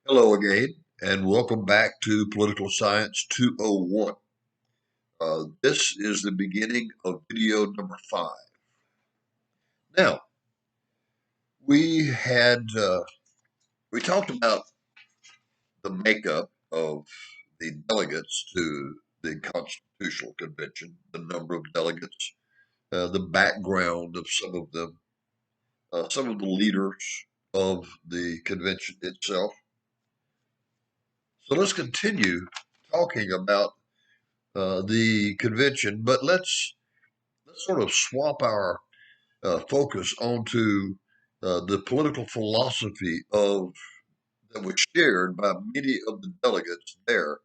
Hello again, and welcome back to Political Science 201. This is the beginning of video number 5. Now, we had we talked about the makeup of the delegates to the Constitutional Convention, the number of delegates, the background of some of the leaders of the convention itself. So let's continue talking about the convention, but let's sort of swap our focus onto the political philosophy of that was shared by many of the delegates there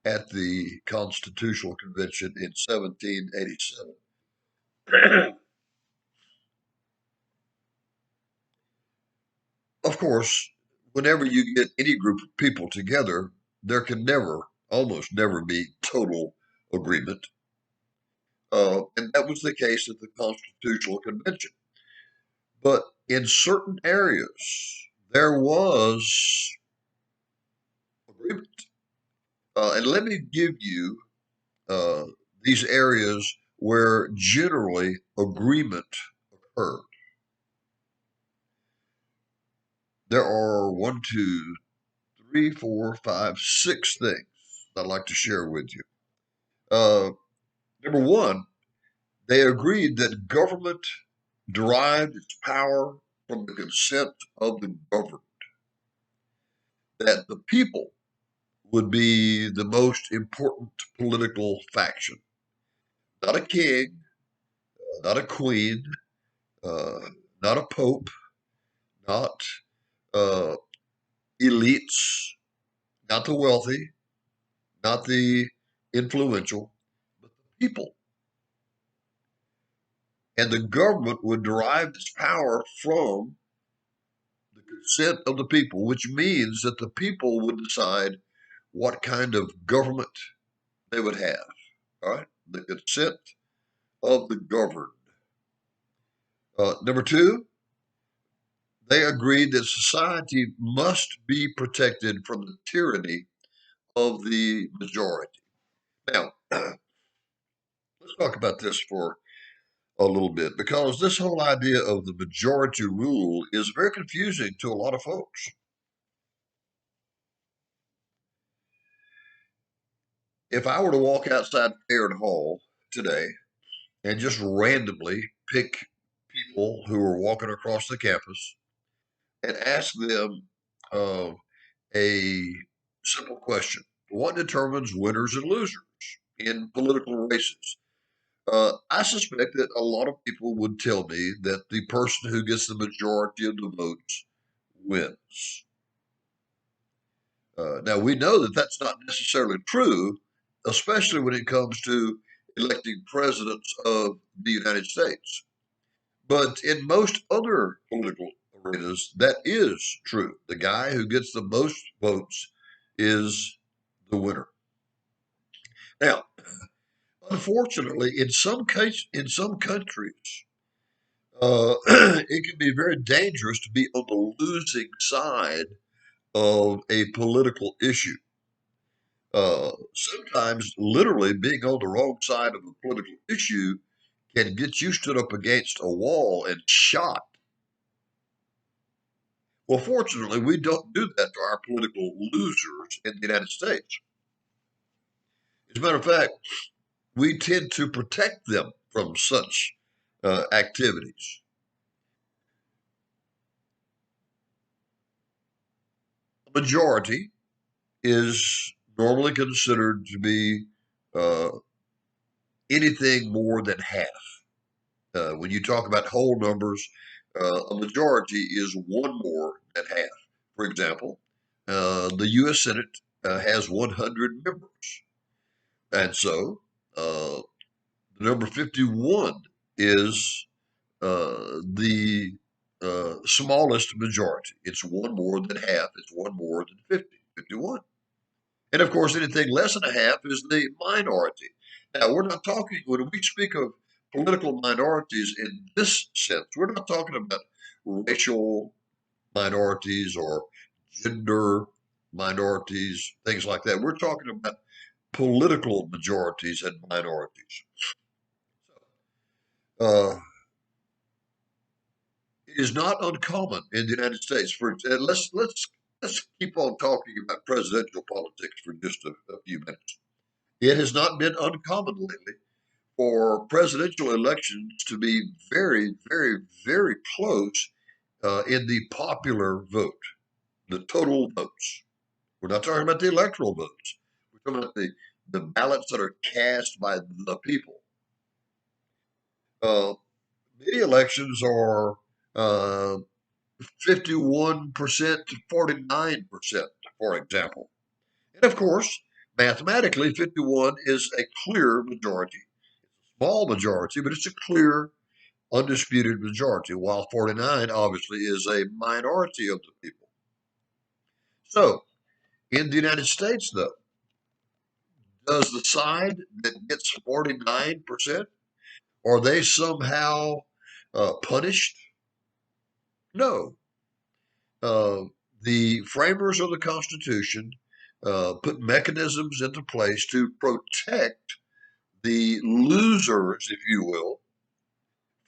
at the Constitutional Convention in 1787. Of course, whenever you get any group of people together, there can almost never be total agreement. And that was the case at the Constitutional Convention. But in certain areas, there was agreement. And let me give you uh, these areas where generally agreement occurred. There are one, two, three, four, five, six things I'd like to share with you. Number one, they agreed that government derived its power from the consent of the governed, that the people would be the most important political faction. Not a king, not a queen, uh, not a pope, not uh, elites, not the wealthy, not the influential, but the people. And the government would derive its power from the consent of the people, which means that the people would decide what kind of government they would have. All right, the consent of the governed. Number two, they agreed that society must be protected from the tyranny of the majority. Now, let's talk about this for a little bit because this whole idea of the majority rule is very confusing to a lot of folks. If I were to walk outside Fair Hall today and just randomly pick people who are walking across the campus and ask them uh, a simple question: what determines winners and losers in political races? I suspect that a lot of people would tell me that the person who gets the majority of the votes wins. Now, we know that that's not necessarily true, especially when it comes to electing presidents of the United States. But in most other political arenas, that is true. The guy who gets the most votes is the winner. Now, unfortunately, in some countries, it can be very dangerous to be on the losing side of a political issue. Sometimes, literally, being on the wrong side of a political issue can get you stood up against a wall and shot. Well, fortunately, we don't do that to our political losers in the United States. As a matter of fact, we tend to protect them from such activities. A majority is normally considered to be uh, anything more than half. When you talk about whole numbers, a majority is one more than half. For example, the U.S. Senate has 100 members. And so the number 51 is the smallest majority. It's one more than half. It's one more than 50, 51. And of course, anything less than a half is the minority. Now, we're not talking, when we speak of political minorities in this sense, we're not talking about racial minorities or gender minorities, things like that. We're talking about political majorities and minorities. Uh, it is not uncommon in the United States for let's keep on talking about presidential politics for just a few minutes. It has not been uncommon lately for presidential elections to be very, very, very close in the popular vote, the total votes. We're not talking about the electoral votes. We're talking about the ballots that are cast by the people. Uh, Many elections are uh, 51% to 49%, for example. And of course, mathematically, 51 is a clear majority, small majority, but it's a clear, undisputed majority, while 49 obviously is a minority of the people. So, in the United States, though, does the side that gets 49%, are they somehow punished? No. Uh, the framers of the Constitution put mechanisms into place to protect the losers, if you will,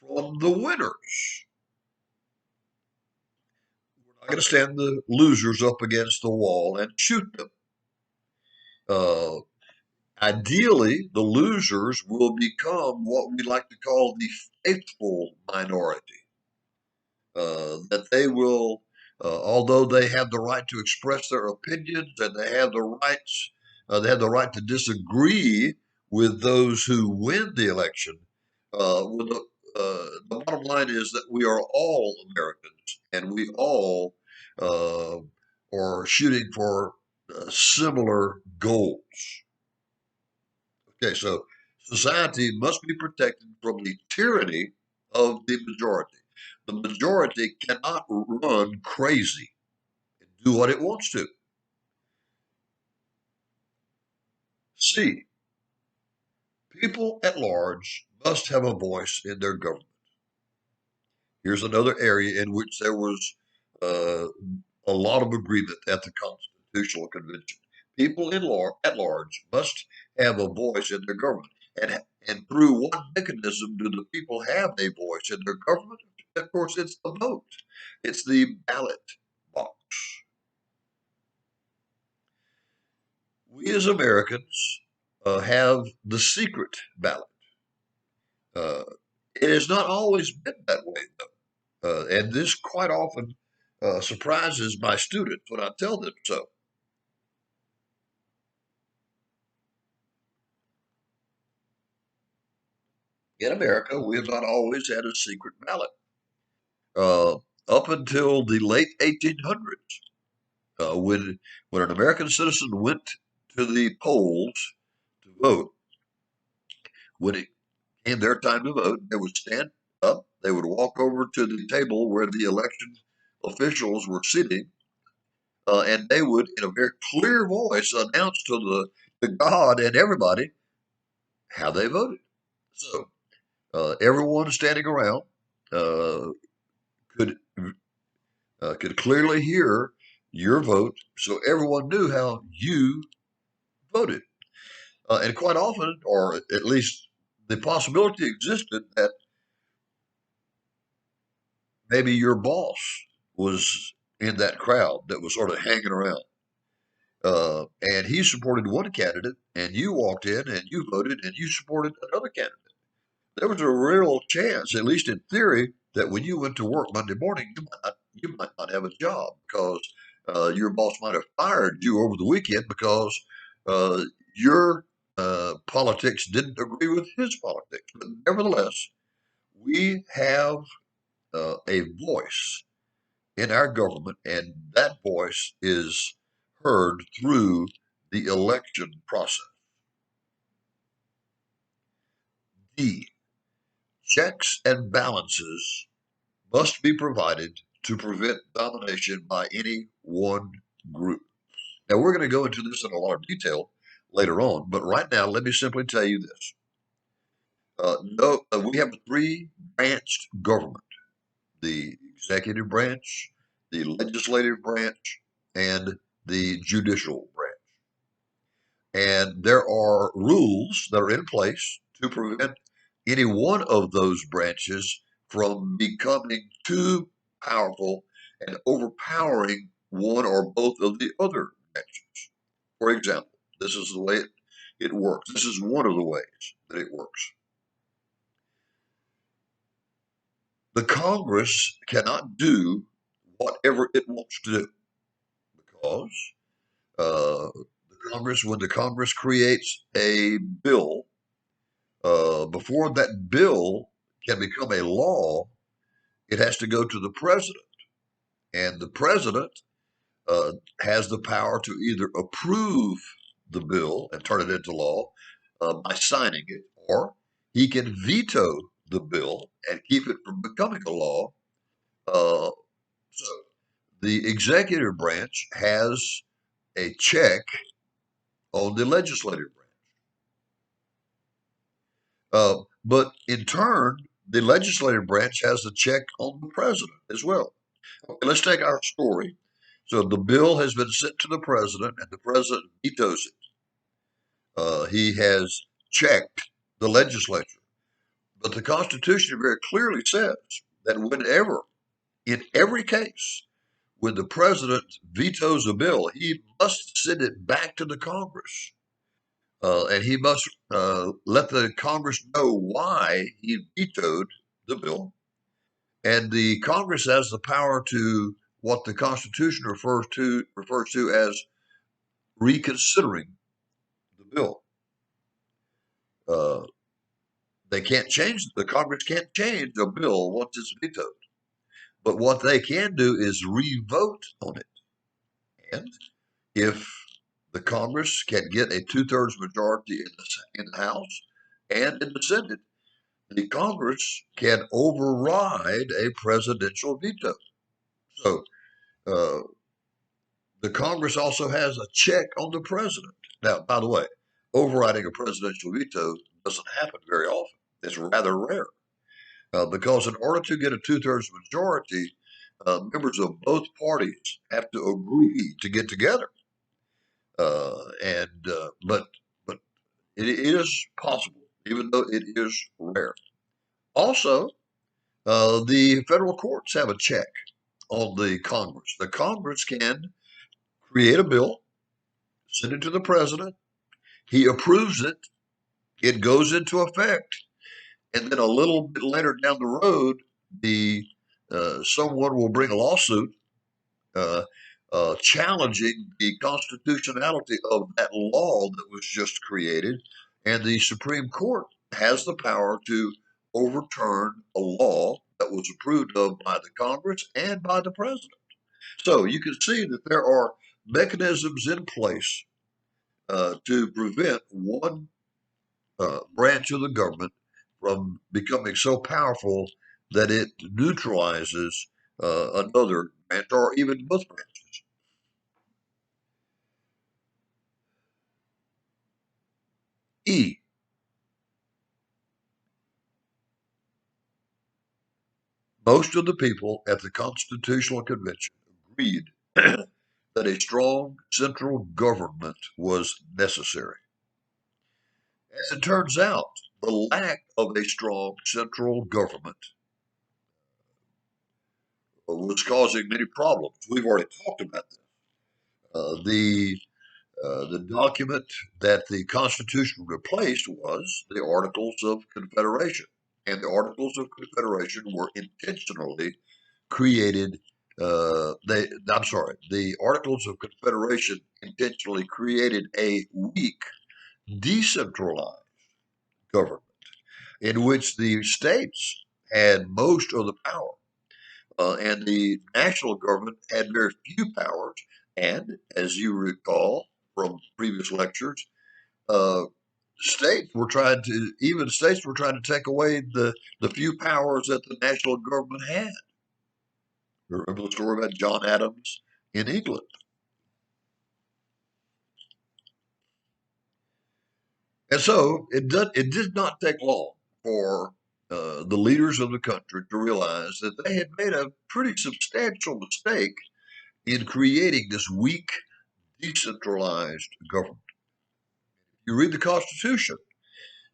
from the winners. We're not going to stand the losers up against the wall and shoot them. Uh, Ideally, the losers will become what we like to call the faithful minority. That they will, although they have the right to express their opinions and they have the right to disagree with those who win the election. The bottom line is that we are all Americans and we all uh, are shooting for similar goals. Okay, so society must be protected from the tyranny of the majority. The majority cannot run crazy and do what it wants to. C, people at large must have a voice in their government. Here's another area in which there was uh, a lot of agreement at the Constitutional Convention. People at large must have a voice in their government. And through what mechanism do the people have a voice in their government? Of course, it's the vote, it's the ballot box. We as Americans have the secret ballot. Uh, it has not always been that way, though. And this quite often surprises my students when I tell them so. In America, we have not always had a secret ballot. Uh, Up until the late 1800s, when an American citizen went to the polls to vote, when it came their time to vote, they would stand up, they would walk over to the table where the election officials were sitting, and they would, in a very clear voice, announce to God and everybody how they voted. So everyone standing around uh, could could clearly hear your vote, so everyone knew how you voted. And quite often, or at least the possibility existed that maybe your boss was in that crowd that was sort of hanging around. And he supported one candidate, and you walked in and you voted and you supported another candidate. There was a real chance, at least in theory, that when you went to work Monday morning, you might not have a job because your boss might have fired you over the weekend because uh, your politics didn't agree with his politics. But nevertheless, we have a voice in our government, and that voice is heard through the election process. D. Checks and balances must be provided to prevent domination by any one group. Now, we're going to go into this in a lot of detail later on, but right now, let me simply tell you this. No, we have a three-branched government: the executive branch, the legislative branch, and the judicial branch. And there are rules that are in place to prevent any one of those branches from becoming too powerful and overpowering one or both of the other branches. For example, this is the way it works. This is one of the ways that it works. The Congress cannot do whatever it wants to do because when the Congress creates a bill, before that bill can become a law, it has to go to the president, and the president has the power to either approve the bill and turn it into law by signing it, or he can veto the bill and keep it from becoming a law. So the executive branch has a check on the legislative branch. But in turn, the legislative branch has a check on the president as well. Okay, let's take our story. So the bill has been sent to the president, and the president vetoes it. He has checked the legislature. But the Constitution very clearly says that whenever, in every case, when the president vetoes a bill, he must send it back to the Congress. And he must let the Congress know why he vetoed the bill. And the Congress has the power to what the Constitution refers to as reconsidering the bill. Uh, the Congress can't change a bill once it's vetoed. But what they can do is re-vote on it. And if the Congress can get a two-thirds majority in the House and in the Senate, the Congress can override a presidential veto. So uh, the Congress also has a check on the president. Now, by the way, overriding a presidential veto doesn't happen very often. It's rather rare because in order to get a two-thirds majority, members of both parties have to agree to get together. But it is possible, even though it is rare. Also, the federal courts have a check on the Congress. The Congress can create a bill, send it to the president. He approves it. It goes into effect, and then a little bit later down the road, the someone will bring a lawsuit uh, challenging the constitutionality of that law that was just created, and the Supreme Court has the power to overturn a law that was approved of by the Congress and by the president. So you can see that there are mechanisms in place to prevent one branch of the government from becoming so powerful that it neutralizes another branch or even both branches. E. Most of the people at the Constitutional Convention agreed that a strong central government was necessary. As it turns out, the lack of a strong central government was causing many problems. We've already talked about this. The document that the Constitution replaced was the Articles of Confederation, and the Articles of Confederation were intentionally created. The Articles of Confederation intentionally created a weak, decentralized government in which the states had most of the power, and the national government had very few powers. And as you recall from previous lectures, uh, states were trying to take away the few powers that the national government had. Remember the story about John Adams in England? And so it did not take long for the leaders of the country to realize that they had made a pretty substantial mistake in creating this weak, decentralized government. You read the Constitution,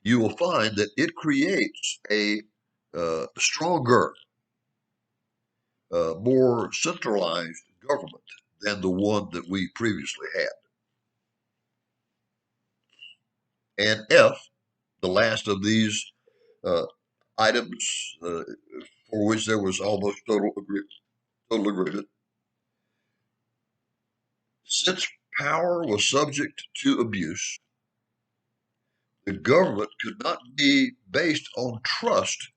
you will find that it creates a stronger, more centralized government than the one that we previously had. And F, the last of these uh, items for which there was almost total agreement, since power was subject to abuse, the government could not be based on trust.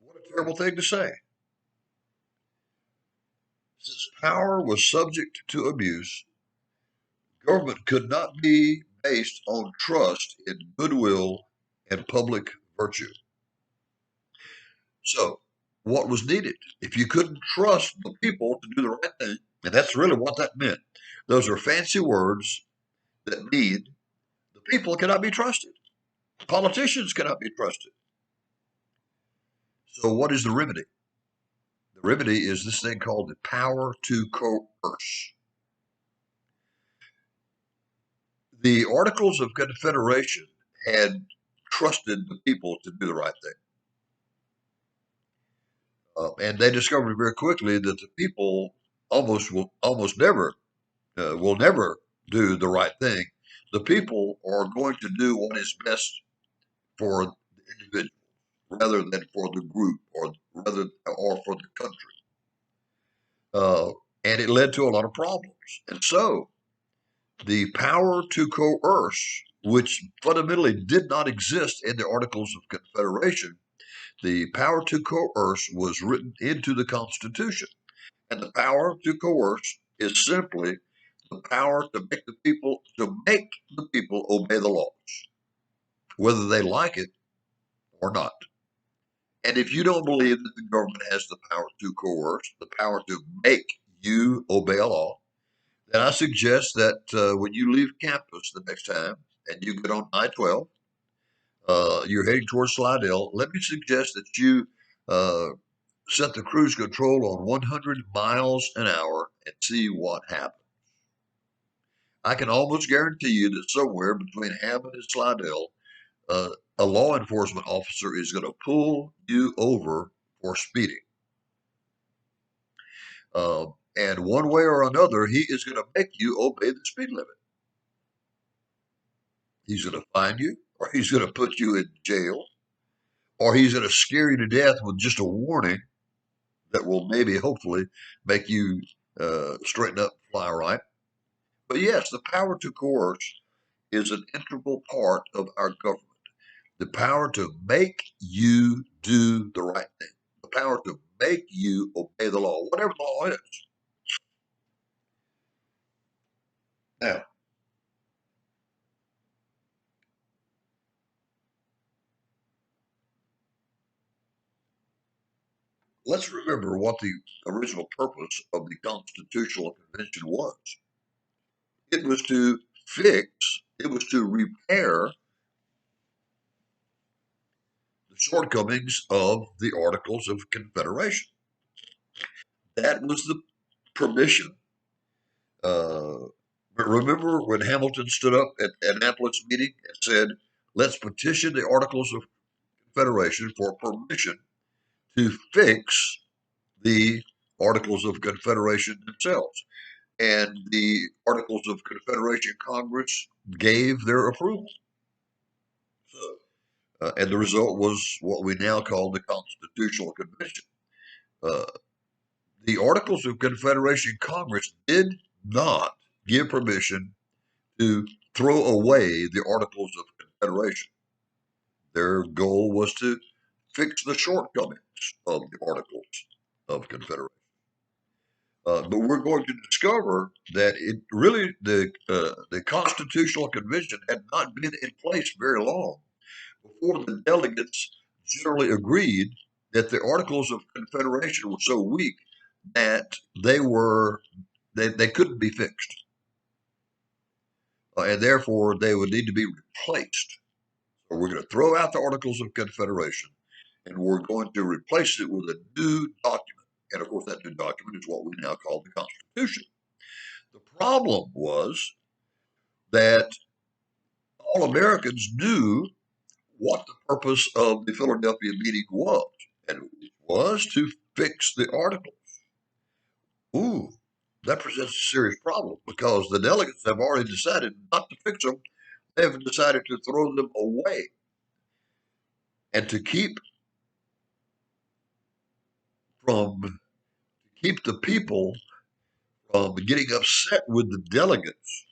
What a terrible thing to say. Since power was subject to abuse, government could not be based on trust in goodwill and public virtue. So, what was needed? If you couldn't trust the people to do the right thing, and that's really what that meant, those are fancy words that mean the people cannot be trusted. Politicians cannot be trusted. So, what is the remedy? The remedy is this thing called the power to coerce. The Articles of Confederation had trusted the people to do the right thing. And they discovered very quickly that the people almost never will never do the right thing. The people are going to do what is best for the individual rather than for the group or for the country. And it led to a lot of problems. And so the power to coerce, which fundamentally did not exist in the Articles of Confederation, the power to coerce was written into the Constitution. And the power to coerce is simply the power to make the people obey the laws, whether they like it or not. And if you don't believe that the government has the power to coerce, the power to make you obey a law, then I suggest that when you leave campus the next time and you get on I-12, you're heading towards Slidell, let me suggest that you uh, set the cruise control on 100 miles an hour and see what happens. I can almost guarantee you that somewhere between Hammond and Slidell, a law enforcement officer is going to pull you over for speeding. Uh, and one way or another, he is going to make you obey the speed limit. He's going to fine you, or he's going to put you in jail, or he's going to scare you to death with just a warning that will maybe, hopefully, make you straighten up, fly right. But yes, the power to coerce is an integral part of our government. The power to make you do the right thing, the power to make you obey the law, whatever the law is. Now, let's remember what the original purpose of the Constitutional Convention was. It was to it was to repair the shortcomings of the Articles of Confederation. That was the permission. But remember when Hamilton stood up at Annapolis meeting and said, let's petition the Articles of Confederation for permission to fix the Articles of Confederation themselves. And the Articles of Confederation Congress gave their approval. So, and the result was what we now call the Constitutional Convention. Uh, the Articles of Confederation Congress did not give permission to throw away the Articles of Confederation. Their goal was to fix the shortcomings of the Articles of Confederation. But we're going to discover that it really the Constitutional Convention had not been in place very long before the delegates generally agreed that the Articles of Confederation were so weak that they couldn't be fixed, and therefore they would need to be replaced. So we're going to throw out the Articles of Confederation, and we're going to replace it with a new document. And of course, that new document is what we now call the Constitution. The problem was that all Americans knew what the purpose of the Philadelphia meeting was, and it was to fix the articles. Ooh, that presents a serious problem because the delegates have already decided not to fix them. They've decided to throw them away. And to keep the people from getting upset with the delegates,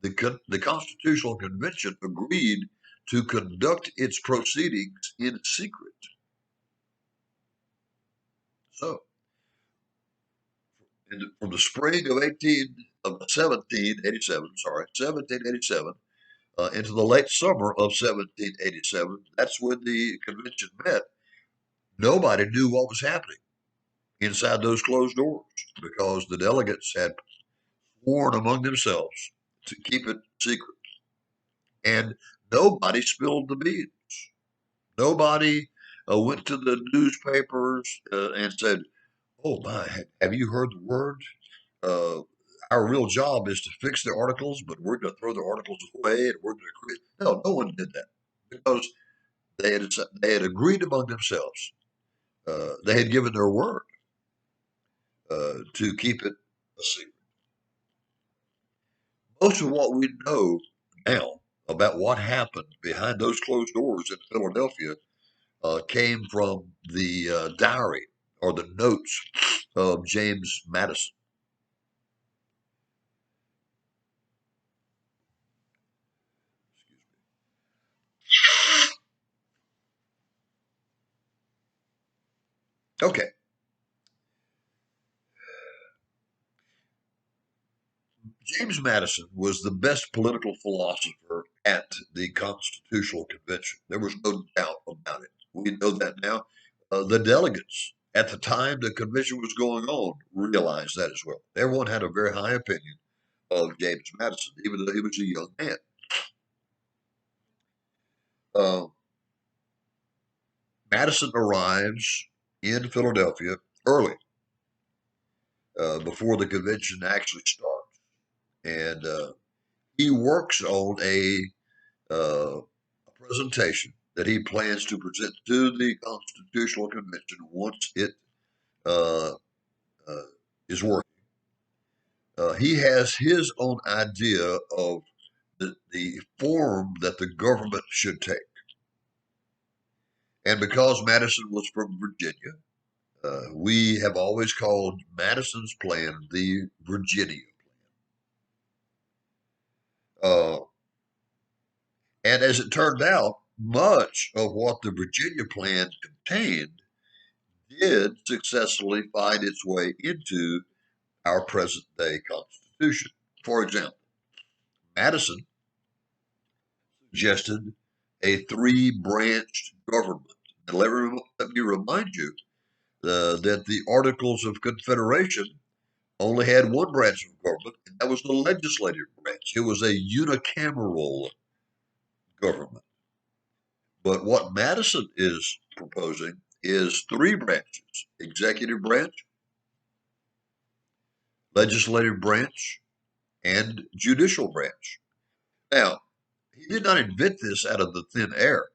the Constitutional Convention agreed to conduct its proceedings in secret. So, from the spring of 1787, into the late summer of 1787, that's when the convention met. Nobody knew what was happening inside those closed doors because the delegates had sworn among themselves to keep it secret. And nobody spilled the beans. Nobody went to the newspapers and said, "Oh my, have you heard the word? Uh, our real job is to fix the articles, but we're going to throw the articles away and we're going to create." No, no one did that because they had agreed among themselves. They had given their word to keep it a secret. Most of what we know now about what happened behind those closed doors in Philadelphia came from the diary or the notes of James Madison. Okay, James Madison was the best political philosopher at the Constitutional Convention. There was no doubt about it. We know that now. The delegates at the time the convention was going on realized that as well. Everyone had a very high opinion of James Madison, even though he was a young man. Uh, Madison arrives in Philadelphia early, before the convention actually starts, and he works on a presentation that he plans to present to the Constitutional Convention once it uh, uh, is working. He has his own idea of the form that the government should take. And because Madison was from Virginia, we have always called Madison's plan the Virginia plan. And as it turned out, much of what the Virginia plan contained did successfully find its way into our present day Constitution. For example, Madison suggested a three-branched government. And let me remind you that the Articles of Confederation only had one branch of government, and that was the legislative branch. It was a unicameral government. But what Madison is proposing is three branches: executive branch, legislative branch, and judicial branch. Now, he did not invent this out of the thin air.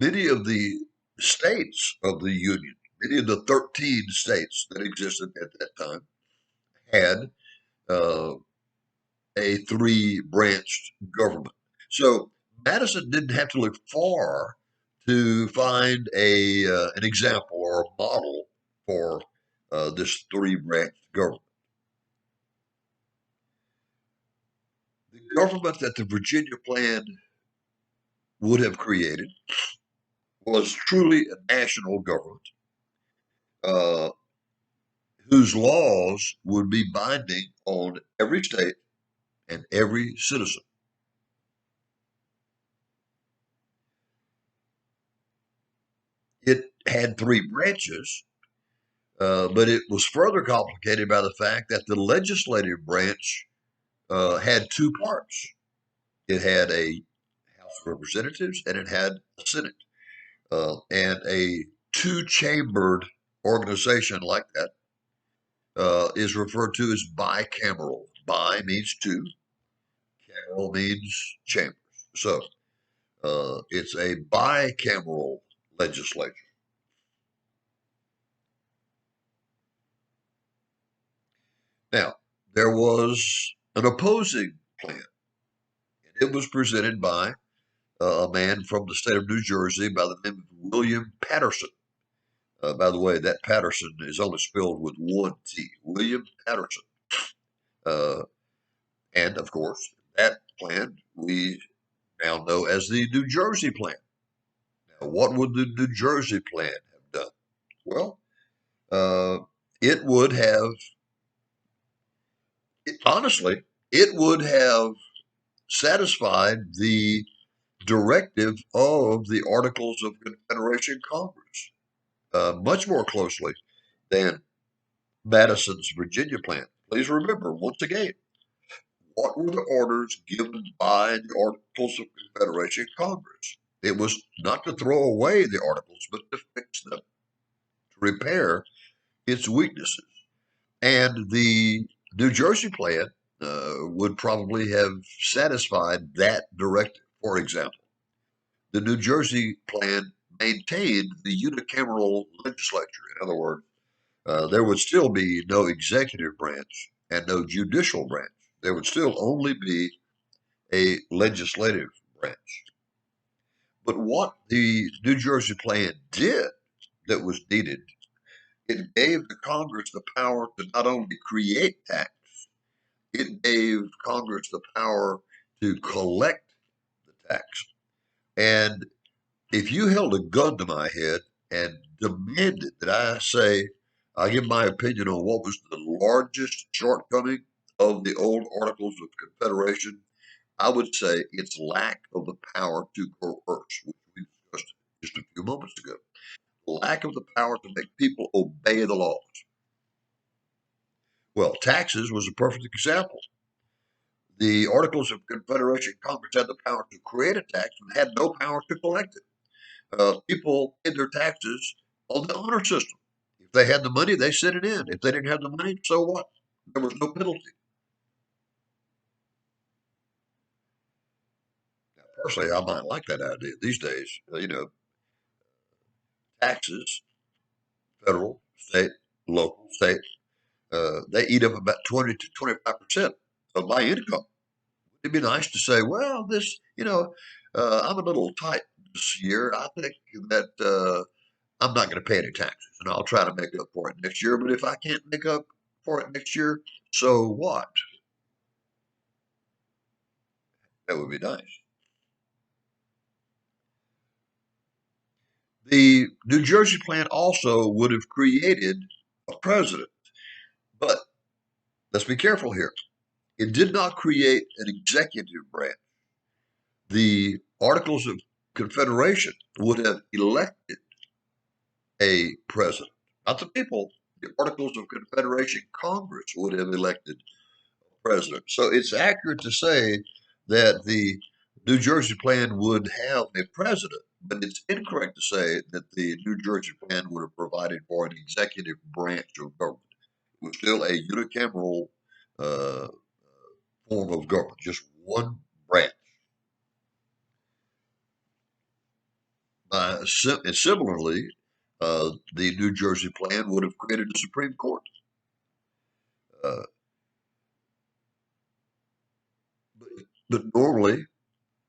Many of the states of the Union, many of the 13 states that existed at that time, had uh, a three-branched government. So Madison didn't have to look far to find an example or a model for this three-branched government. The government that the Virginia plan would have created was truly a national government uh, whose laws would be binding on every state and every citizen. It had three branches, but it was further complicated by the fact that the legislative branch had two parts. It had a House of Representatives and it had a Senate. And a two chambered organization like that is referred to as bicameral. Bi means two, cameral means chambers. So it's a bicameral legislature. Now, there was an opposing plan, and it was presented by a man from the state of New Jersey by the name of William Patterson. By the way, that Patterson is only spelled with one T, William Patterson. Uh, and of course, that plan we now know as the New Jersey plan. Now, what would the New Jersey plan have done? Well, uh, it would have, honestly, it would have satisfied the directive of the Articles of Confederation Congress much more closely than Madison's Virginia plan. Please remember, once again, what were the orders given by the Articles of Confederation Congress? It was not to throw away the Articles, but to fix them, to repair its weaknesses. And the New Jersey plan would probably have satisfied that directive. For example, the New Jersey plan maintained the unicameral legislature. In other words, there would still be no executive branch and no judicial branch. There would still only be a legislative branch. But what the New Jersey plan did that was needed, it gave the Congress the power to not only create tax, it gave Congress the power to collect the tax. And if you held a gun to my head and demanded that I give my opinion on what was the largest shortcoming of the old Articles of Confederation, I would say its lack of the power to coerce, which we discussed just a few moments ago. Lack of the power to make people obey the laws. Well, taxes was a perfect example. The Articles of Confederation, Congress had the power to create a tax and had no power to collect it. People paid their taxes on the honor system. If they had the money, they sent it in. If they didn't have the money, so what? There was no penalty. Now, personally, I might like that idea these days. Taxes, federal, state, local, state, they eat up about 20 to 25% of my income. It'd be nice to say, well, I'm a little tight this year. I think that I'm not going to pay any taxes, and I'll try to make up for it next year. But if I can't make up for it next year, so what? That would be nice. The New Jersey plan also would have created a president, but let's be careful here. It did not create an executive branch. The Articles of Confederation would have elected a president, not the people. The Articles of Confederation Congress would have elected a president. So it's accurate to say that the New Jersey plan would have a president, but it's incorrect to say that the New Jersey plan would have provided for an executive branch of government. It was still a unicameral uh, form of government, just one branch. And similarly, the New Jersey plan would have created a Supreme Court. Uh, but, but normally,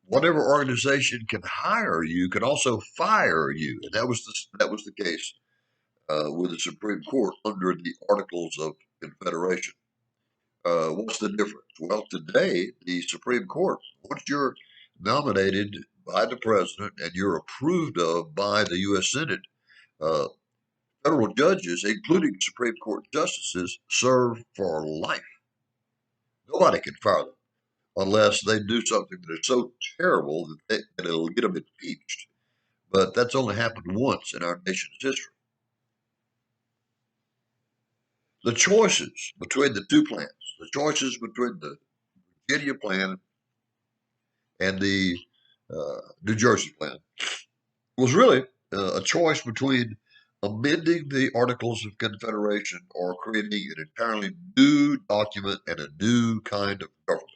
whatever organization can hire you can also fire you, and that was the case with the Supreme Court under the Articles of Confederation. What's the difference? Well, today the Supreme Court, once you're nominated by the president and you're approved of by the U.S. Senate, uh, federal judges, including Supreme Court justices, serve for life. Nobody can fire them unless they do something that is so terrible that it'll get them impeached. But that's only happened once in our nation's history. The choices between the two plans, the choices between the Virginia plan and the New Jersey plan, was really a choice between amending the Articles of Confederation or creating an entirely new document and a new kind of government.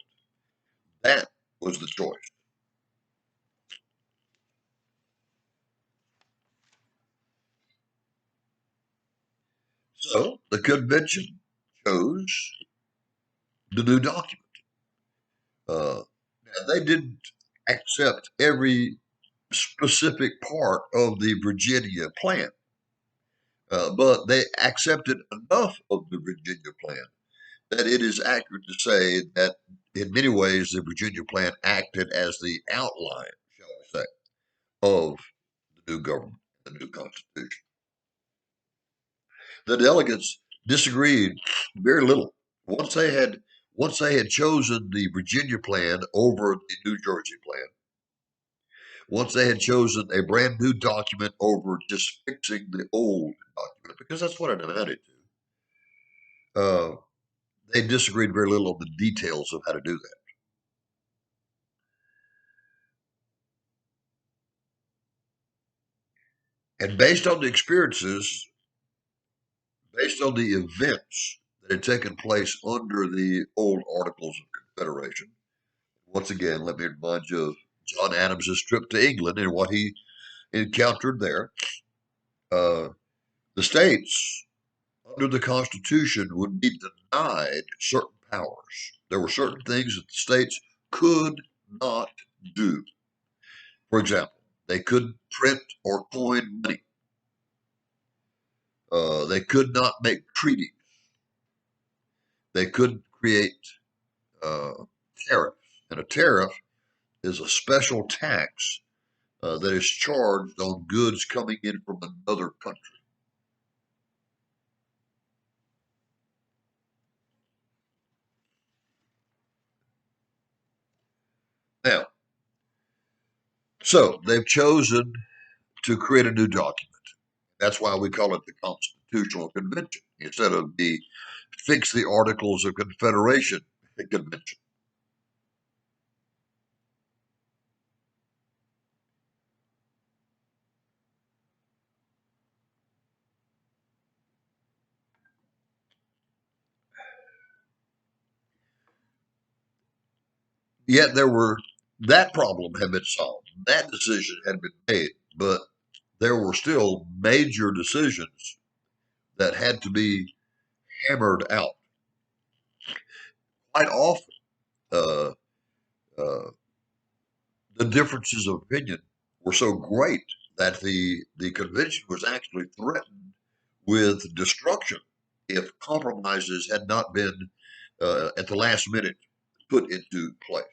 That was the choice. So the convention chose the new document. Now they didn't accept every specific part of the Virginia plan, but they accepted enough of the Virginia plan that it is accurate to say that in many ways the Virginia plan acted as the outline, shall we say, of the new government, the new constitution. The delegates disagreed very little. Once they had once they had chosen the Virginia plan over the New Jersey plan, once they had chosen a brand new document over just fixing the old document, because that's what it amounted to, they disagreed very little on the details of how to do that. And based on the events that had taken place under the old Articles of Confederation, once again, let me remind you of John Adams's trip to England and what he encountered there. Uh, the states under the Constitution would be denied certain powers. There were certain things that the states could not do. For example, they couldn't print or coin money. They could not make treaties. They couldn't create tariffs. And a tariff is a special tax that is charged on goods coming in from another country. Now, so they've chosen to create a new document. That's why we call it the Constitutional Convention instead of the Fix the Articles of Confederation Convention. Yet that problem had been solved. That decision had been made, but there were still major decisions that had to be hammered out. Quite often, uh, uh, the differences of opinion were so great that the convention was actually threatened with destruction if compromises had not been at the last minute put into place.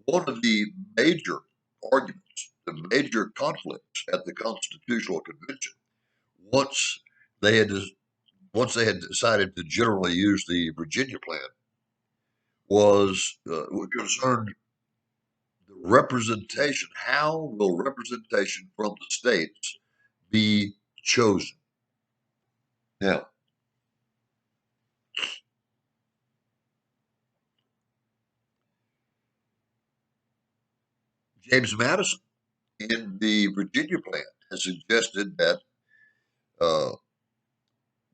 One of the major arguments, the major conflicts at the Constitutional Convention, once they had once they had decided to generally use the Virginia plan, was concerned the representation. How will representation from the states be chosen? Now, James Madison in the Virginia plan has suggested that uh,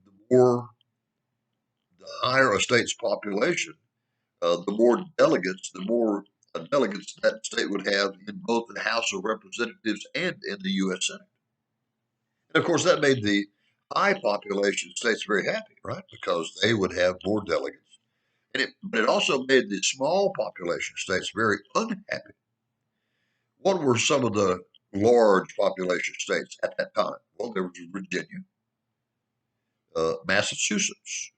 the more the higher a state's population, the more delegates that state would have in both the House of Representatives and in the U.S. Senate. And of course, that made the high population states very happy, right? Because they would have more delegates. But it also made the small population states very unhappy. What were some of the large population states at that time? Well, there was Virginia, Massachusetts,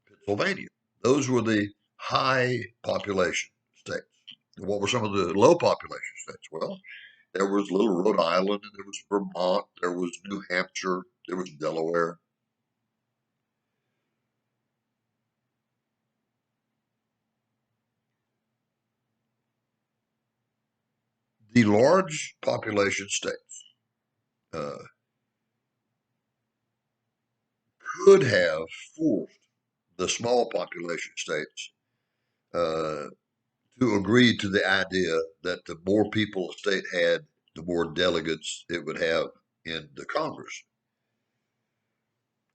Pennsylvania. Those were the high population states. And what were some of the low population states? Well, there was little Rhode Island, and there was Vermont, there was New Hampshire, there was Delaware. The large population states uh, could have forced the small population states uh, to agree to the idea that the more people a state had, the more delegates it would have in the Congress.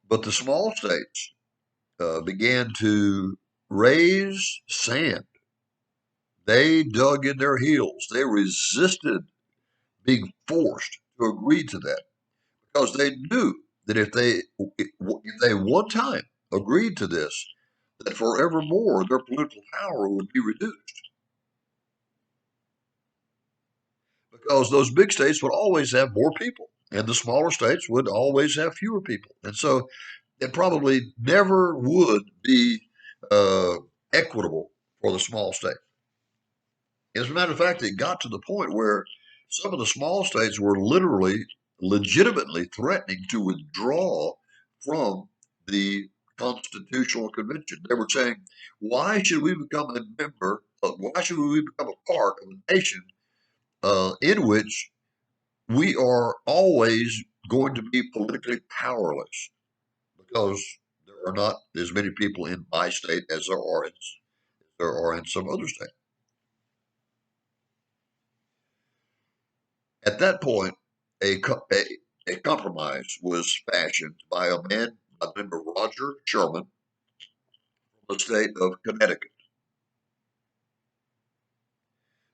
But the small states began to raise sand. They dug in their heels. They resisted being forced to agree to that because they knew that if they one time agreed to this, that forevermore their political power would be reduced because those big states would always have more people and the smaller states would always have fewer people. And so it probably never would be uh, equitable for the small state. As a matter of fact, it got to the point where some of the small states were literally, legitimately threatening to withdraw from the Constitutional Convention. They were saying, why should we become a member, why should we become a part of a nation in which we are always going to be politically powerless? Because there are not as many people in my state as there are in some other state. At that point, a compromise was fashioned by a man by the name of Roger Sherman from the state of Connecticut.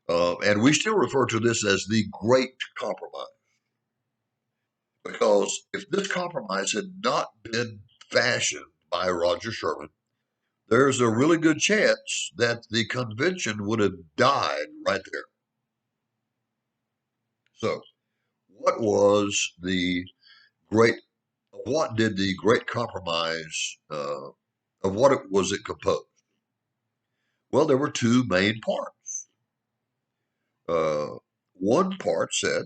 And we still refer to this as the Great Compromise because if this compromise had not been fashioned by Roger Sherman, there's a really good chance that the convention would have died right there. So, what was the great? What did the Great Compromise? Of what was it composed? Well, there were two main parts. Uh, one part said,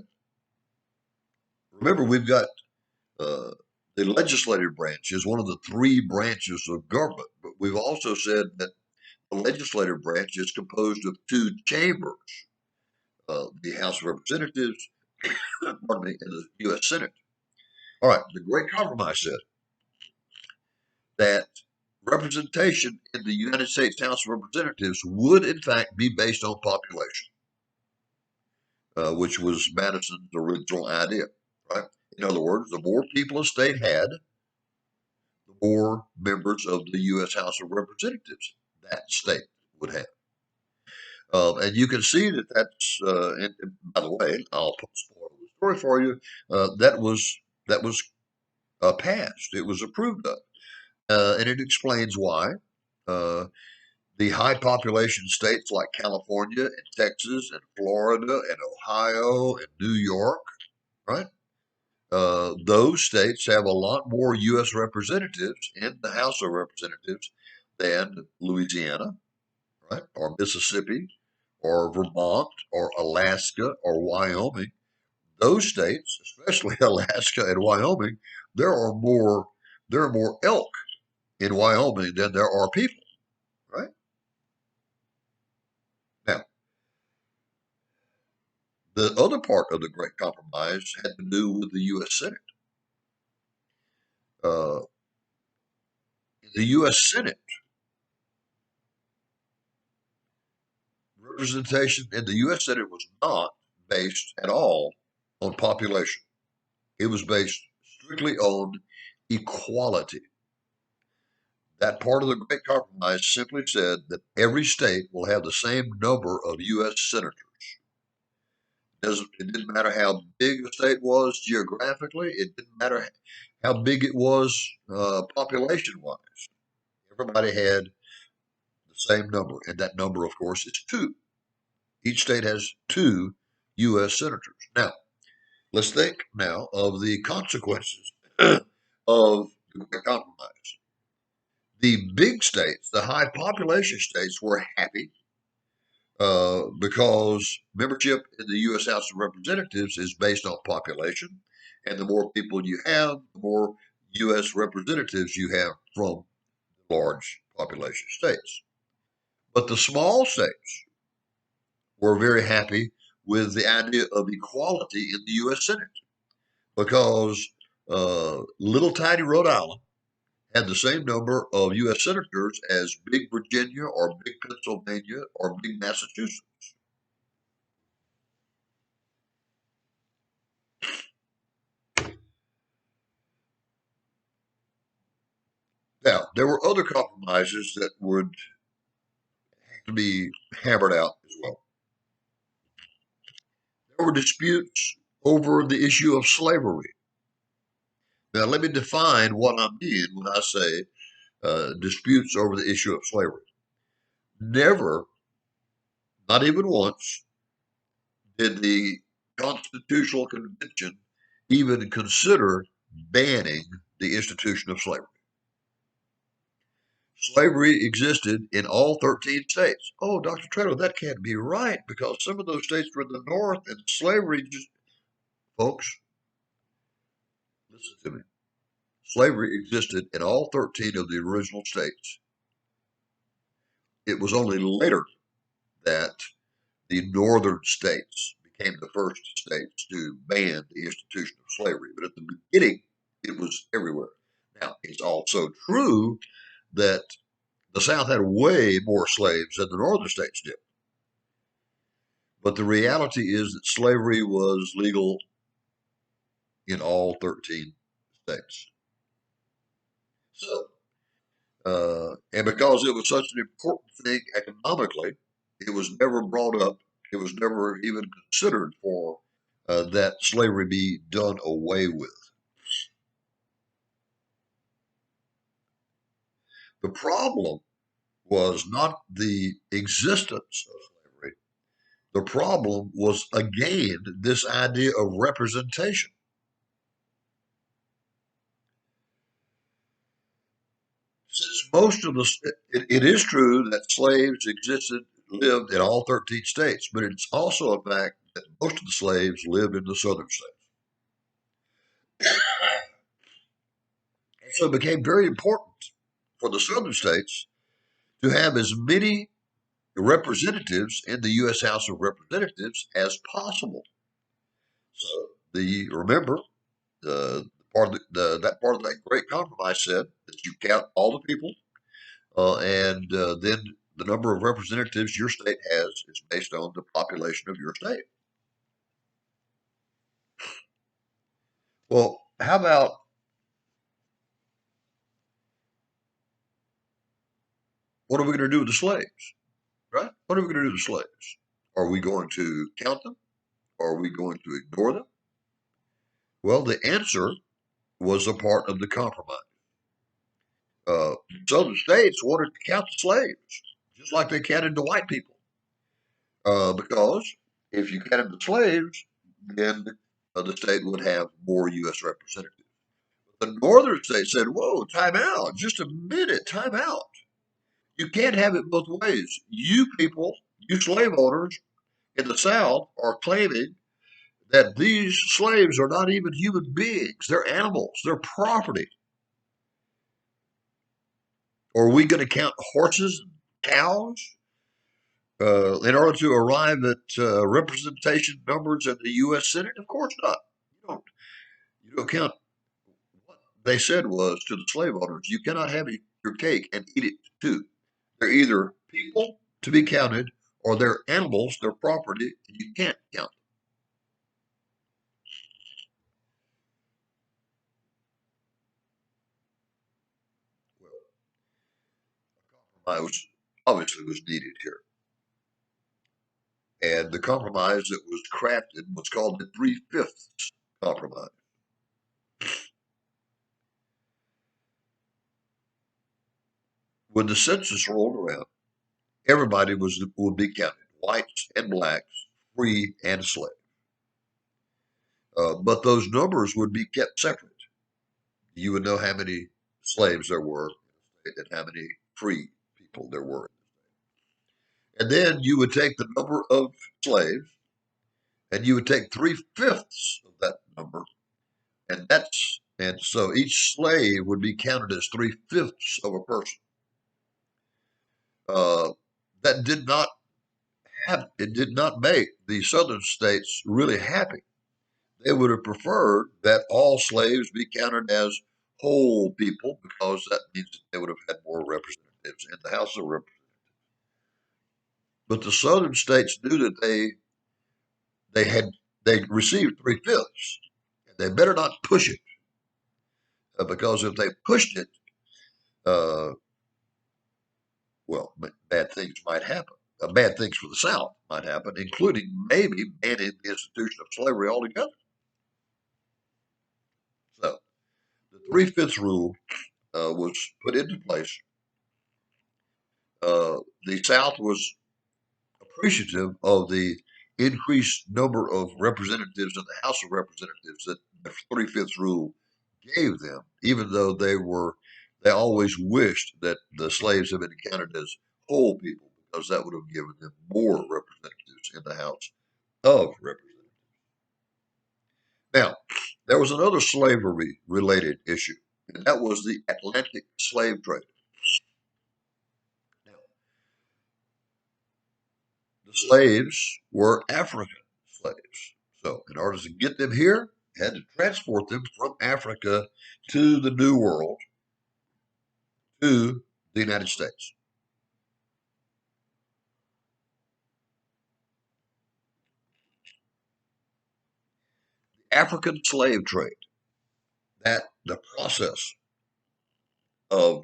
remember, we've got uh, the legislative branch is one of the three branches of government, but we've also said that the legislative branch is composed of two chambers, the House of Representatives, pardon me, and the U.S. Senate. All right, the Great Compromise said that representation in the United States House of Representatives would, in fact, be based on population, which was Madison's original idea, right? In other words, the more people a state had, the more members of the U.S. House of Representatives that state would have. And you can see that that's, and by the way, I'll spoil the story for you. That was passed. It was approved of, and it explains why. Uh, the high population states like California and Texas and Florida and Ohio and New York, right? Those states have a lot more U.S. representatives in the House of Representatives than Louisiana, right? Or Mississippi or Vermont or Alaska or Wyoming. Those states, especially Alaska and Wyoming, there are more there are more elk in Wyoming than there are people, right? Now, the other part of the Great Compromise had to do with the U.S. Senate. Uh, the U.S. Senate representation in the U.S. Senate was not based at all on population. It was based strictly on equality. That part of the Great Compromise simply said that every state will have the same number of U.S. senators. It didn't matter how big the state was geographically. It didn't matter how big it was population-wise. Everybody had the same number, and that number, of course, is two. Each state has two U.S. senators. Now, let's think now of the consequences of the Great Compromise. The big states, the high population states, were happy because membership in the U.S. House of Representatives is based on population, and the more people you have, the more U.S. representatives you have from large population states. But the small states were very happy with the idea of equality in the U.S. Senate because little tiny Rhode Island had the same number of U.S. senators as big Virginia or big Pennsylvania or big Massachusetts. Now, there were other compromises that would have to be hammered out as well. There were disputes over the issue of slavery. Now, let me define what I mean when I say disputes over the issue of slavery. Never, not even once, did the Constitutional Convention even consider banning the institution of slavery. Slavery existed in all 13 states. Oh, Dr. Treadwell, that can't be right because some of those states were in the North and slavery just, folks, listen to me. Slavery existed in all 13 of the original states. It was only later that the northern states became the first states to ban the institution of slavery. But at the beginning, it was everywhere. Now, it's also true that the South had way more slaves than the northern states did. But the reality is that slavery was legal in all 13 states. So, and because it was such an important thing economically, it was never brought up. It was never even considered for that slavery be done away with. The problem was not the existence of slavery. The problem was, again, this idea of representation. Since most of it is true that slaves lived in all 13 states, but it's also a fact that most of the slaves lived in the southern states. So it became very important for the southern states to have as many representatives in the U.S. House of Representatives as possible. So remember that part of that great compromise said that you count all the people, and then the number of representatives your state has is based on the population of your state. Well, how about what are we going to do with the slaves? Right? What are we going to do with the slaves? Are we going to count them? Are we going to ignore them? Well, the answer was a part of the compromise. Uh, Southern states wanted to count the slaves, just like they counted the white people. Because if you counted the slaves, then the state would have more U.S. representatives. The northern states said, whoa, time out, just a minute, time out. You can't have it both ways. You people, you slave owners in the South are claiming that these slaves are not even human beings. They're animals. They're property. Are we going to count horses and cows in order to arrive at representation numbers in the U.S. Senate? Of course not. You don't count. What they said was to the slave owners, you cannot have your cake and eat it too. They're either people to be counted or they're animals, they're property, and you can't count them. Well, a compromise obviously was needed here. And the compromise that was crafted was called the Three-Fifths Compromise. When the census rolled around, everybody would be counted, whites and blacks, free and slave. But those numbers would be kept separate. You would know how many slaves there were and how many free people there were. And then you would take the number of slaves and you would take 3/5 of that number, and so each slave would be counted as 3/5 of a person. Uh, that did not make the southern states really happy. They would have preferred that all slaves be counted as whole people because that means that they would have had more representatives in the House of Representatives. But the southern states knew that they received 3/5. They better not push it because if they pushed it, uh, well, bad things might happen. Bad things for the South might happen, including maybe banning the institution of slavery altogether. So the 3/5 rule was put into place. The South was appreciative of the increased number of representatives in the House of Representatives that the 3/5 rule gave them, even though they always wished that the slaves had been counted as whole people, because that would have given them more representatives in the House of Representatives. Now, there was another slavery related issue, and that was the Atlantic slave trade. Now, the slaves were African slaves. So, in order to get them here, you had to transport them from Africa to the New World, to the United States. The African slave trade, that the process of,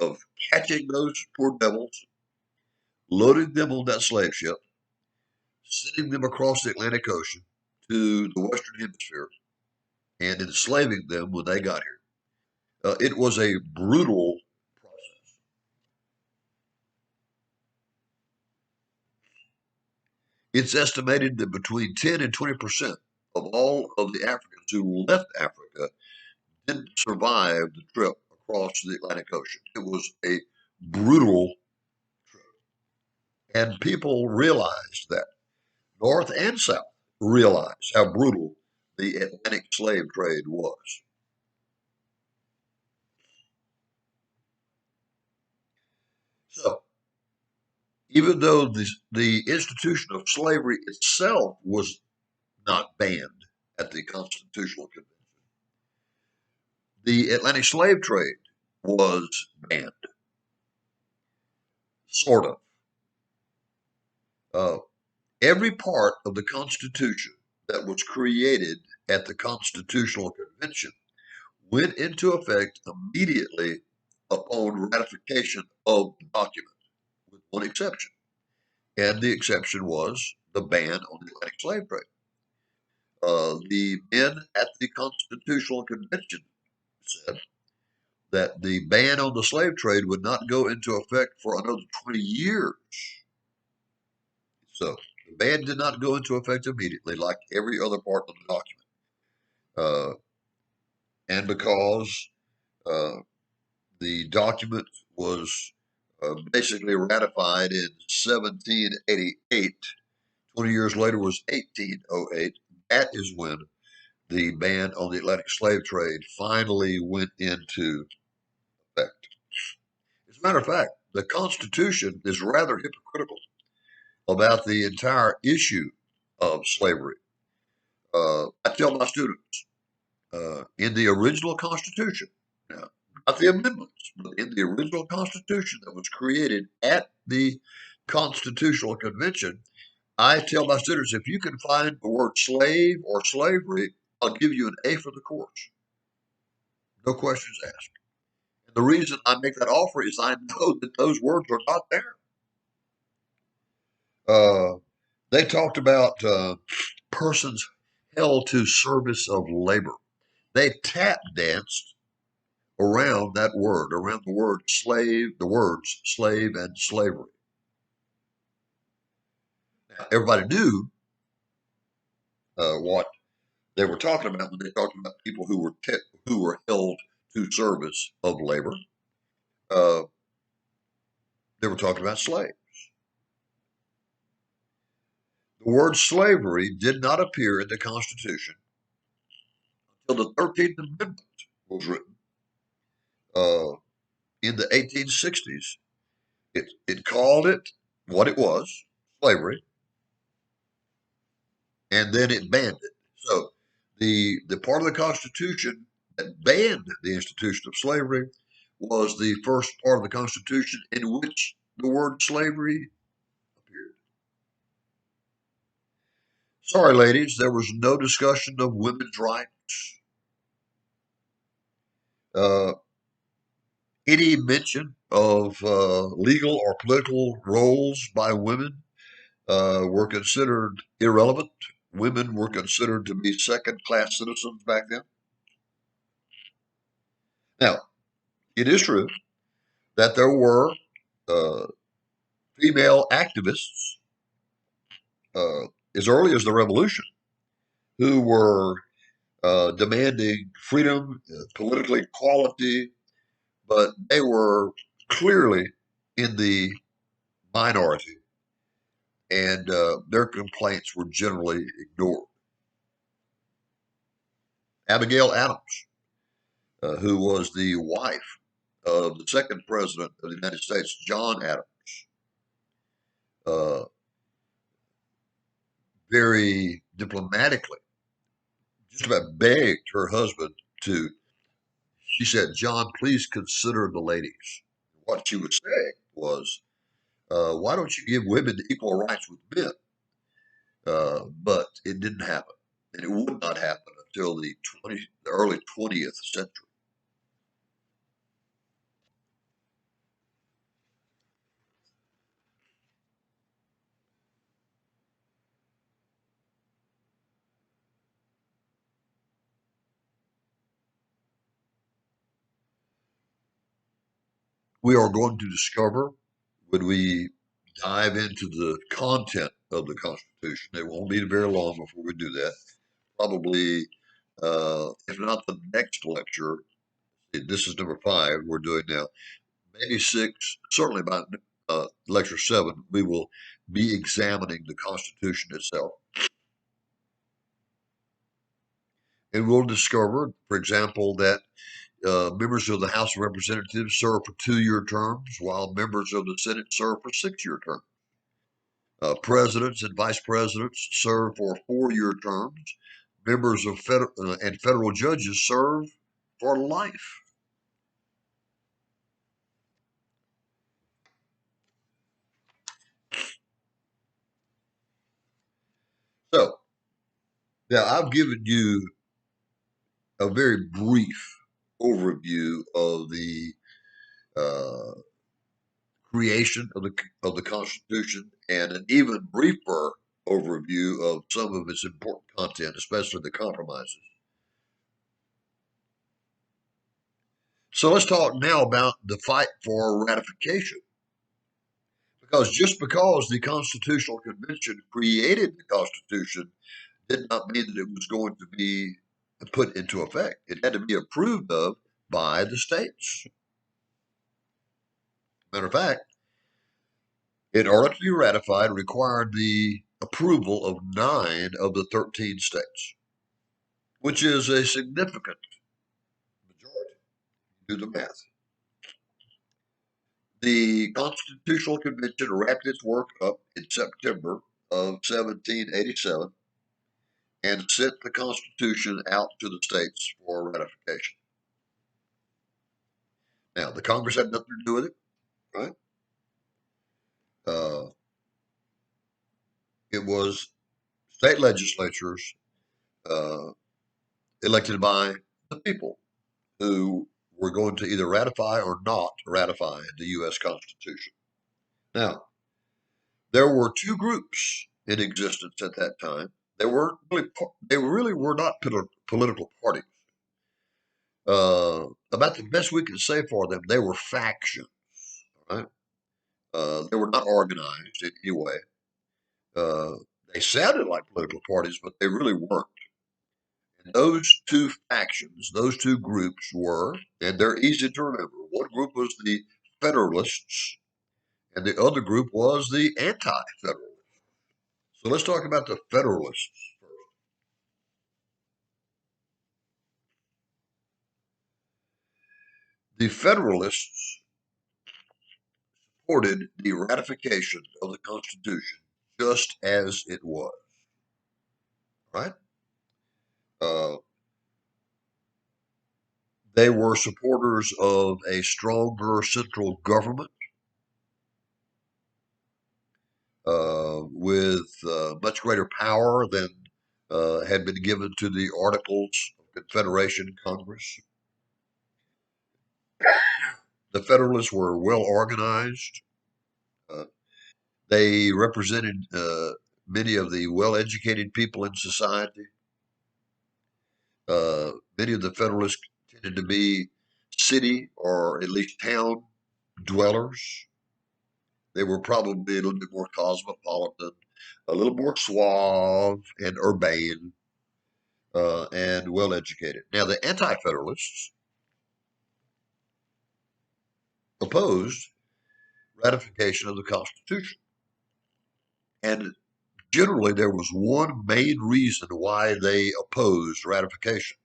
of catching those poor devils, loading them on that slave ship, sending them across the Atlantic Ocean to the Western Hemisphere, and enslaving them when they got here. It was a brutal process. It's estimated that between 10 and 20% of all of the Africans who left Africa didn't survive the trip across the Atlantic Ocean. It was a brutal trip. And people realized that. North and South realized how brutal the Atlantic slave trade was. So, even though the institution of slavery itself was not banned at the Constitutional Convention, the Atlantic slave trade was banned, sort of. Uh, every part of the Constitution that was created at the Constitutional Convention went into effect immediately upon ratification of the document, with one exception. And the exception was the ban on the Atlantic slave trade. The men at the Constitutional Convention said that the ban on the slave trade would not go into effect for another 20 years. So the ban did not go into effect immediately, like every other part of the document. Uh, and because uh, the document was basically ratified in 1788, 20 years later was 1808. That is when the ban on the Atlantic slave trade finally went into effect. As a matter of fact, the Constitution is rather hypocritical about the entire issue of slavery. I tell my students in the original Constitution, now, not the amendments, but in the original Constitution that was created at the Constitutional Convention, I tell my students if you can find the word slave or slavery, I'll give you an A for the course. No questions asked. And the reason I make that offer is I know that those words are not there. They talked about persons held to service of labor. They tap danced around that word, around the word slave, the words slave and slavery. Now, everybody knew what they were talking about when they talked about people who were held to service of labor. Uh, they were talking about slaves. The word slavery did not appear in the Constitution until the 13th Amendment was written uh, in the 1860s. It called it what it was, slavery, and then it banned it. So the part of the Constitution that banned the institution of slavery was the first part of the Constitution in which the word slavery appeared. Sorry, ladies, there was no discussion of women's rights. Uh, Any mention of legal or political roles by women were considered irrelevant. Women were considered to be second-class citizens back then. Now, it is true that there were uh, female activists as early as the Revolution who were demanding freedom, political equality, but they were clearly in the minority, and their complaints were generally ignored. Abigail Adams, who was the wife of the second president of the United States, John Adams, uh, very diplomatically, just about begged her husband to, she said, John, please consider the ladies. What she was saying was, why don't you give women equal rights with men? But it didn't happen. And it would not happen until the early 20th century. We are going to discover when we dive into the content of the Constitution. It won't be very long before we do that. Probably, if not the next lecture, this is number 5 we're doing now, maybe 6, certainly by lecture 7, we will be examining the Constitution itself. And we'll discover, for example, that members of the House of Representatives serve for 2-year terms, while members of the Senate serve for 6-year terms. Presidents and vice presidents serve for 4-year terms. Members of and federal judges serve for life. So, now I've given you a very brief overview of the uh, creation of the Constitution and an even briefer overview of some of its important content, especially the compromises. So let's talk now about the fight for ratification. Because just because the Constitutional Convention created the Constitution did not mean that it was going to be put into effect. It had to be approved of by the states. Matter of fact, in order to be ratified, required the approval of 9 of the 13 states, which is a significant majority. Do the math. The Constitutional Convention wrapped its work up in September of 1787 and sent the Constitution out to the states for ratification. Now, the Congress had nothing to do with it, right? Uh, it was state legislatures uh, elected by the people who were going to either ratify or not ratify the U.S. Constitution. Now, there were 2 groups in existence at that time. They really were not political parties. About the best we can say for them, they were factions. Right? They were not organized in any way. Uh, they sounded like political parties, but they really weren't. And those 2 factions, those 2 groups were, and they're easy to remember. One group was the Federalists, and the other group was the Anti-Federalists. So let's talk about the Federalists first. The Federalists supported the ratification of the Constitution just as it was. Right? Uh, they were supporters of a stronger central government with much greater power than had been given to the Articles of Confederation Congress. The Federalists were well organized. Uh, they represented many of the well-educated people in society. Many of the Federalists tended to be city or at least town dwellers. They were probably a little bit more cosmopolitan, a little more suave and urbane, and well educated. Now, the Anti Federalists opposed ratification of the Constitution. And generally, there was one main reason why they opposed ratification.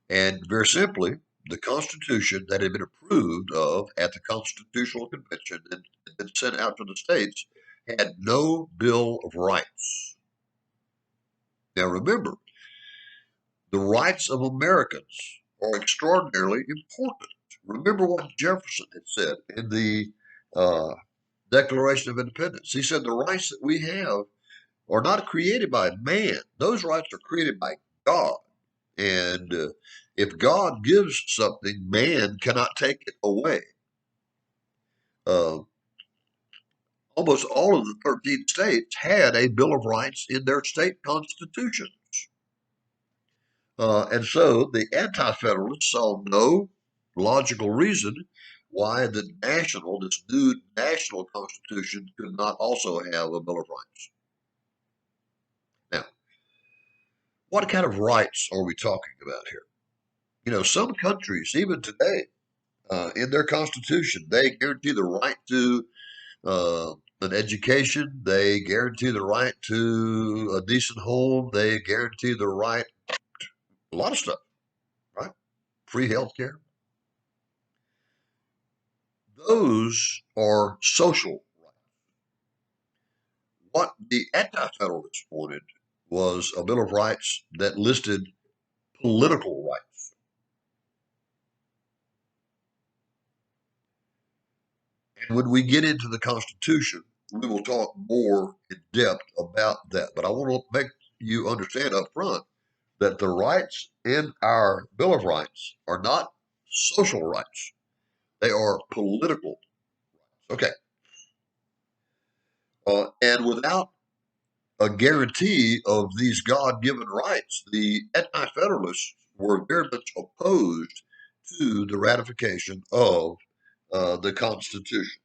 And very simply, the Constitution that had been approved of at the Constitutional Convention and been sent out to the states had no Bill of Rights. Now, remember, the rights of Americans are extraordinarily important. Remember what Jefferson had said in the uh, Declaration of Independence. He said the rights that we have are not created by man, those rights are created by God. And if God gives something, man cannot take it away. Uh, Almost all of the 13 states had a Bill of Rights in their state constitutions. And so the Anti Federalists saw no logical reason why this new national constitution could not also have a Bill of Rights. Now, what kind of rights are we talking about here? You know, some countries, even today, in their constitution, they guarantee the right to an education, they guarantee the right to a decent home, they guarantee the right, a lot of stuff, right? Free health care. Those are social rights. What the Anti Federalists wanted was a Bill of Rights that listed political rights. And when we get into the Constitution, we will talk more in depth about that. But I want to make you understand up front that the rights in our Bill of Rights are not social rights, they are political. Okay. And without a guarantee of these God given rights, the Anti Federalists were very much opposed to the ratification of the Constitution.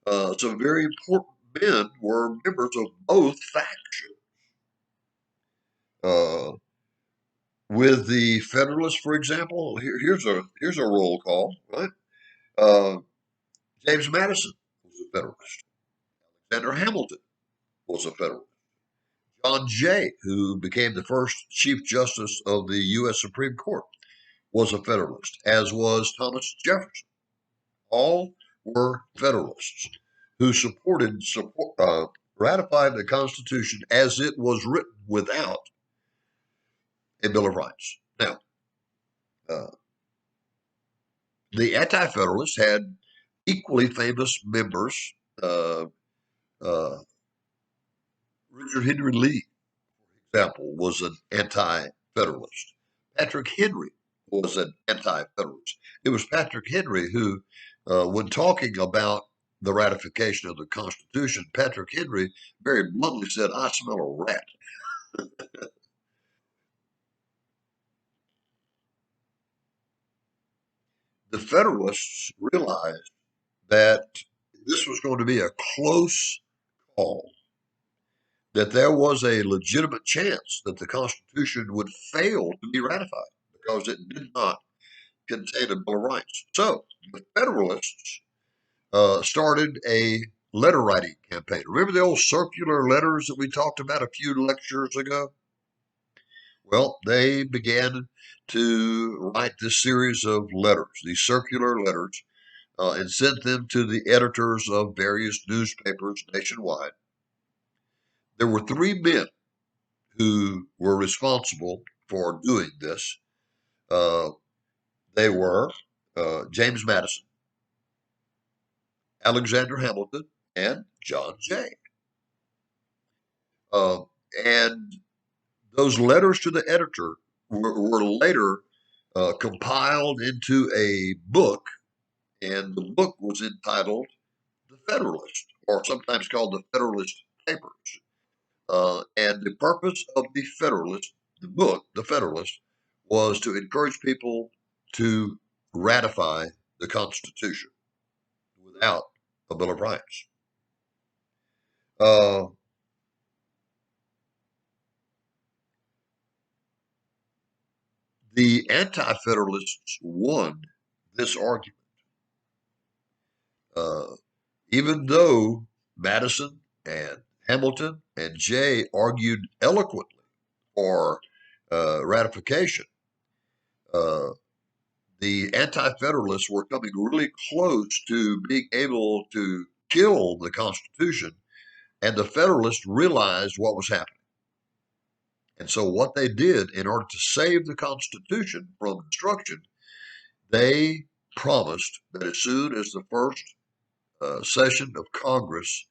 Some very important men were members of both factions. Uh, with the Federalists, for example, here's a roll call, right? Uh, James Madison was a Federalist. Alexander Hamilton was a Federalist. John Jay, who became the first Chief Justice of the U.S. Supreme Court, was a Federalist, as was Thomas Jefferson. All were Federalists who ratified the Constitution as it was written without a Bill of Rights. Now, uh, the Anti-Federalists had equally famous members. Uh, uh, Richard Henry Lee, for example, was an anti-Federalist. Patrick Henry was an anti-Federalist. It was Patrick Henry who, when talking about the ratification of the Constitution, Patrick Henry very bluntly said, "I smell a rat." The Federalists realized that this was going to be a close call, that there was a legitimate chance that the Constitution would fail to be ratified because it did not contain a Bill of Rights. So the Federalists started a letter writing campaign. Remember the old circular letters that we talked about a few lectures ago? Well, they began to write this series of letters, these circular letters, and sent them to the editors of various newspapers nationwide. There were three men who were responsible for doing this. Uh, they were James Madison, Alexander Hamilton, and John Jay. And those letters to the editor were later compiled into a book, and the book was entitled The Federalist, or sometimes called the Federalist Papers. And the purpose of the Federalist, the book, The Federalist, was to encourage people to ratify the Constitution without a Bill of Rights. Uh, the Anti-Federalists won this argument, even though Madison and Hamilton and Jay argued eloquently for ratification. The Anti-Federalists were coming really close to being able to kill the Constitution, and the Federalists realized what was happening. And so, what they did in order to save the Constitution from destruction, they promised that as soon as the first session of Congress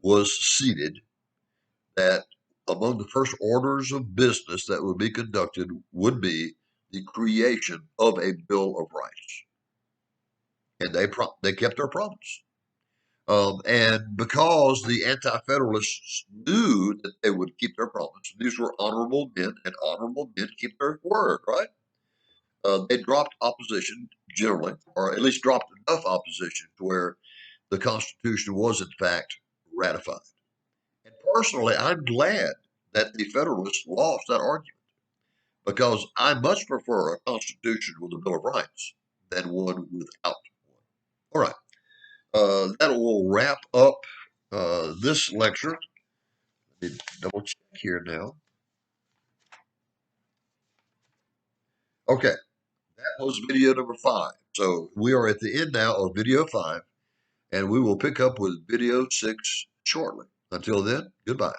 was seated, that among the first orders of business that would be conducted would be the creation of a Bill of Rights. And they kept their promise. And because the Anti-Federalists knew that they would keep their promise, these were honorable men, and honorable men keep their word, right? They dropped opposition generally, or at least dropped enough opposition to where the Constitution was in fact ratified. And personally, I'm glad that the Federalists lost that argument, because I much prefer a Constitution with a Bill of Rights than one without one. All right. That will wrap up this lecture. Let me double check here now. Okay, that was video number 5. So we are at the end now of video 5, and we will pick up with video 6 shortly. Until then, goodbye.